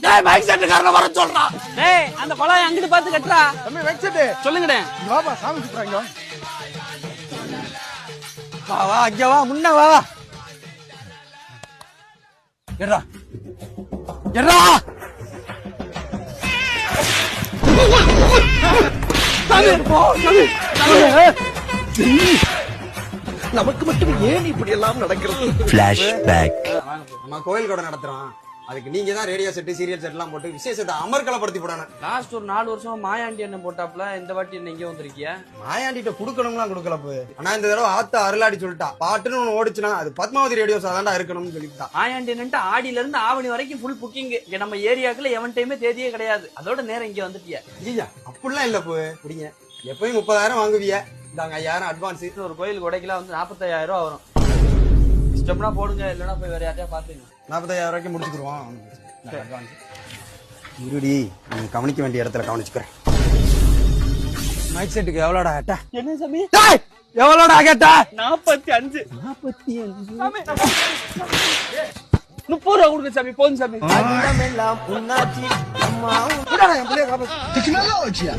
டேய் mic set காரன வர சொல்றா. டேய் அந்த குழாய் அங்கிட்டு பார்த்து கட்டறா. தம்பி மைக் செட் சொல்லுங்கடே. வாப்பா சாமி கும்பிடுறாங்க. வா வா அங்க வா முன்ன வா. எறா. எறா. சாமி போ சாமி. நமக்கு மட்டும் ஏன் இப்படி எல்லாம் நடக்கிறது? Flashback. நம்ம கோயில் கூட நடத்துறோம். அதுக்கு நீங்க தான் ரேடியோ செட் சீரியல் செட் எல்லாம் போட்டு விசேஷத்தை அமர்கலப்படுத்தி போடணும். லாஸ்ட் ஒரு 4 வருஷமா மாயாண்டி என்ன போட்டாப்ல, இந்த வாட்டி என்ன இங்க வந்திருக்கிய? மாயாண்டிட்ட குடுக்கணும்லாம் குடுக்கல போ. ஆனா இந்த தடவை ஆத்த அருளாடி சொல்லிட்டா. பாட்டுன்னு ஒண்ணு ஓடிச்சுனா அது பத்மாவதி ரேடியோ சாதாண்டா இருக்கணும்னு சொல்லிட்டா. மாயாண்டி என்னன்ட்டு ஆடியில இருந்து ஆவணி வரைக்கும் ஃபுல் புக்கிங். இங்க நம்ம ஏரியாக்குள்ள எவன் டைமே தேதியே கிடையாது. அதோட நேரம் இங்க வந்துட்டிய. ஐயா அப்படிலாம் இல்ல போ. புடிங்க. எப்பயும் 30,000 வாங்குவிய. இந்தாங்க 5000 அட்வான்ஸ். ஒரு கோயிலுக்கு உடைக்கலாம் வந்து 45,000 ரூபா வரும். இஷ்டம்னா போடுங்க, இல்லன்னா போய் வேற யாரையா பாத்துங்க. 45,000 ரூபாய்க்கு முடிச்சுக்குருவோம். இருடி நீங்க கவனிக்க வேண்டிய இடத்துல கவனிச்சுக்கிறேன். மைக் செட்டுக்கு எவ்வளோடா கேட்டா? என்ன சாமி? எவ்வளோடா கேட்டா? 45. 30 ரூபா கொடுங்க சாமி, போதும் சாமி. டெக்னாலஜியா